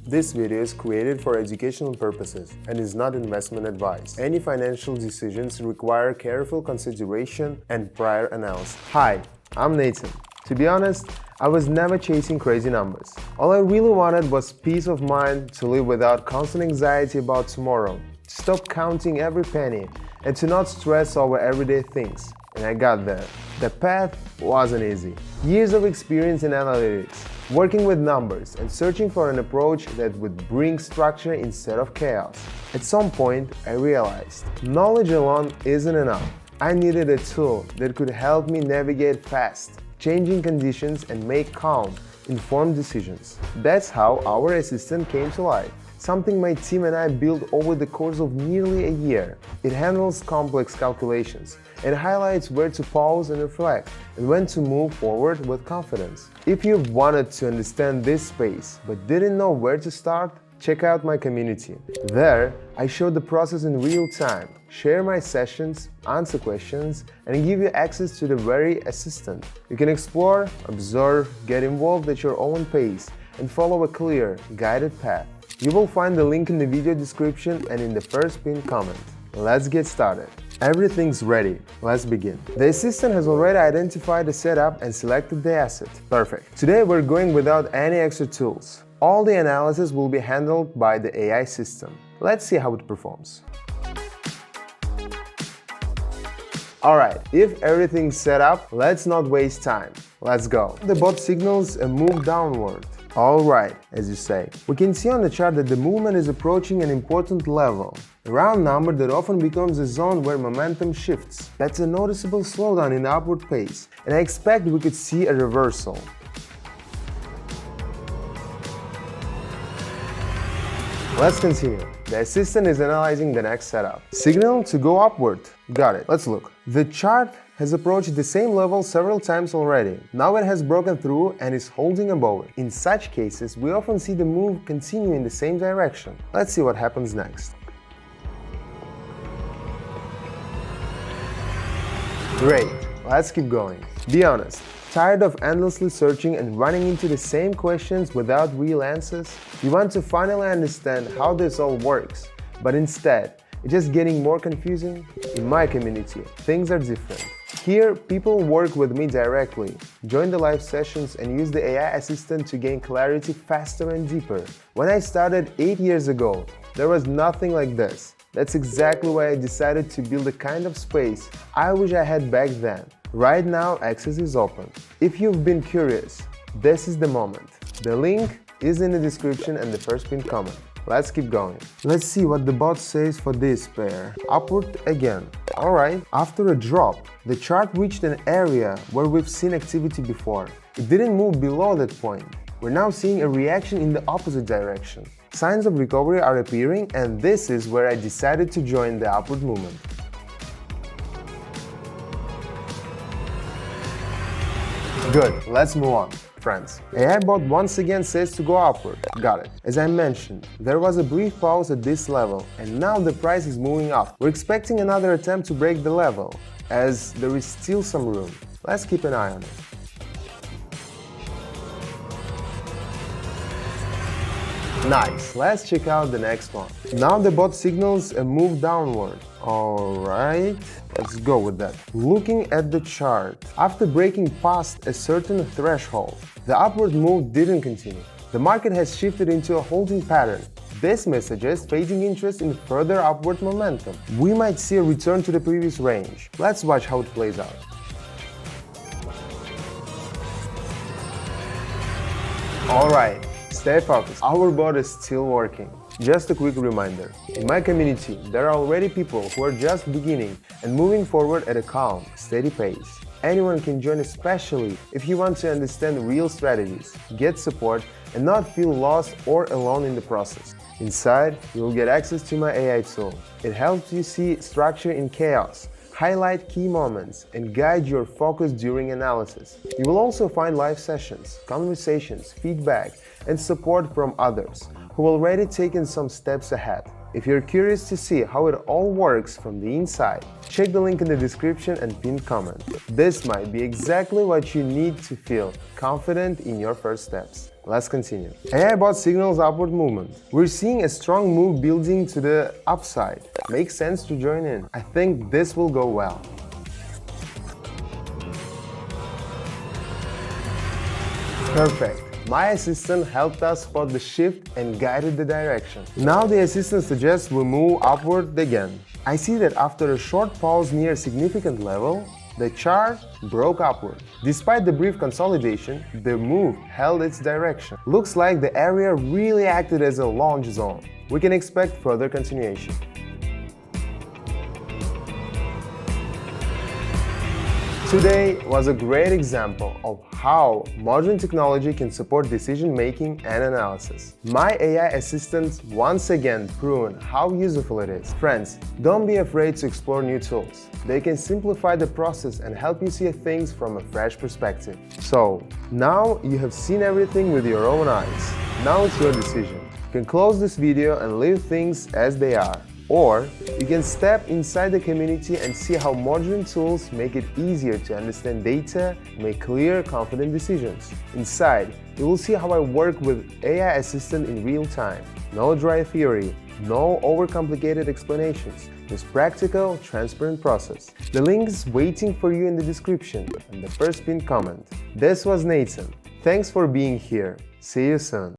This video is created for educational purposes and is not investment advice. Any financial decisions require careful consideration and prior analysis. Hi, I'm Nathan. To be honest, I was never chasing crazy numbers. All I really wanted was peace of mind, to live without constant anxiety about tomorrow, to stop counting every penny, and to not stress over everyday things. And I got there. The path wasn't easy. Years of experience in analytics, working with numbers, and searching for an approach that would bring structure instead of chaos. At some point, I realized knowledge alone isn't enough. I needed a tool that could help me navigate fast, changing conditions and make calm, informed decisions. That's how our assistant came to life. Something my team and I built over the course of nearly a year. It handles complex calculations and highlights where to pause and reflect, and when to move forward with confidence. If you've wanted to understand this space but didn't know where to start, check out my community. There, I show the process in real time, share my sessions, answer questions, and give you access to the very assistant. You can explore, observe, get involved at your own pace, and follow a clear, guided path. You will find the link in the video description and in the first pinned comment. Let's get started. Everything's ready. Let's begin. The assistant has already identified the setup and selected the asset. Perfect. Today we're going without any extra tools. All the analysis will be handled by the AI system. Let's see how it performs. Alright, if everything's set up, let's not waste time. Let's go. The bot signals a move downward. Alright, as you say. We can see on the chart that the movement is approaching an important level, a round number that often becomes a zone where momentum shifts. That's a noticeable slowdown in the upward pace, and I expect we could see a reversal. Let's continue. The assistant is analyzing the next setup. Signal to go upward. Got it. Let's look. The chart has approached the same level several times already. Now it has broken through and is holding above it. In such cases, we often see the move continue in the same direction. Let's see what happens next. Great. Let's keep going. Be honest. Tired of endlessly searching and running into the same questions without real answers? You want to finally understand how this all works, but instead, it's just getting more confusing? In my community, things are different. Here, people work with me directly, join the live sessions, and use the AI assistant to gain clarity faster and deeper. When I started 8 years ago, there was nothing like this. That's exactly why I decided to build the kind of space I wish I had back then. Right now, access is open. If you've been curious, this is the moment. The link is in the description and the first pinned comment. Let's keep going. Let's see what the bot says for this pair. Upward again. Alright, after a drop, the chart reached an area where we've seen activity before. It didn't move below that point. We're now seeing a reaction in the opposite direction. Signs of recovery are appearing, and this is where I decided to join the upward movement. Good, let's move on. Friends. AI bot once again says to go upward. Got it. As I mentioned, there was a brief pause at this level, and now the price is moving up. We're expecting another attempt to break the level, as there is still some room. Let's keep an eye on it. Nice. Let's check out the next one. Now the bot signals a move downward. Alright, let's go with that. Looking at the chart, after breaking past a certain threshold, the upward move didn't continue. The market has shifted into a holding pattern. This may suggest fading interest in further upward momentum. We might see a return to the previous range. Let's watch how it plays out. Alright, stay focused. Our bot is still working. Just a quick reminder, in my community, there are already people who are just beginning and moving forward at a calm, steady pace. Anyone can join, especially if you want to understand real strategies, get support, and not feel lost or alone in the process. Inside, you will get access to my AI tool. It helps you see structure in chaos, highlight key moments, and guide your focus during analysis. You will also find live sessions, conversations, feedback, and support from others who already taken some steps ahead. If you're curious to see how it all works from the inside, check the link in the description and pinned comment. This might be exactly what you need to feel confident in your first steps. Let's continue. AI bot signals upward movement. We're seeing a strong move building to the upside. Makes sense to join in. I think this will go well. Perfect. My assistant helped us spot the shift and guided the direction. Now the assistant suggests we move upward again. I see that after a short pause near a significant level, the chart broke upward. Despite the brief consolidation, the move held its direction. Looks like the area really acted as a launch zone. We can expect further continuation. Today was a great example of how modern technology can support decision-making and analysis. My AI assistant once again proven how useful it is. Friends, don't be afraid to explore new tools. They can simplify the process and help you see things from a fresh perspective. So, now you have seen everything with your own eyes. Now it's your decision. You can close this video and leave things as they are. Or you can step inside the community and see how modern tools make it easier to understand data, make clear, confident decisions. Inside, you will see how I work with AI Assistant in real time. No dry theory, no overcomplicated explanations, just practical, transparent process. The link is waiting for you in the description and the first pinned comment. This was Nathan. Thanks for being here. See you soon.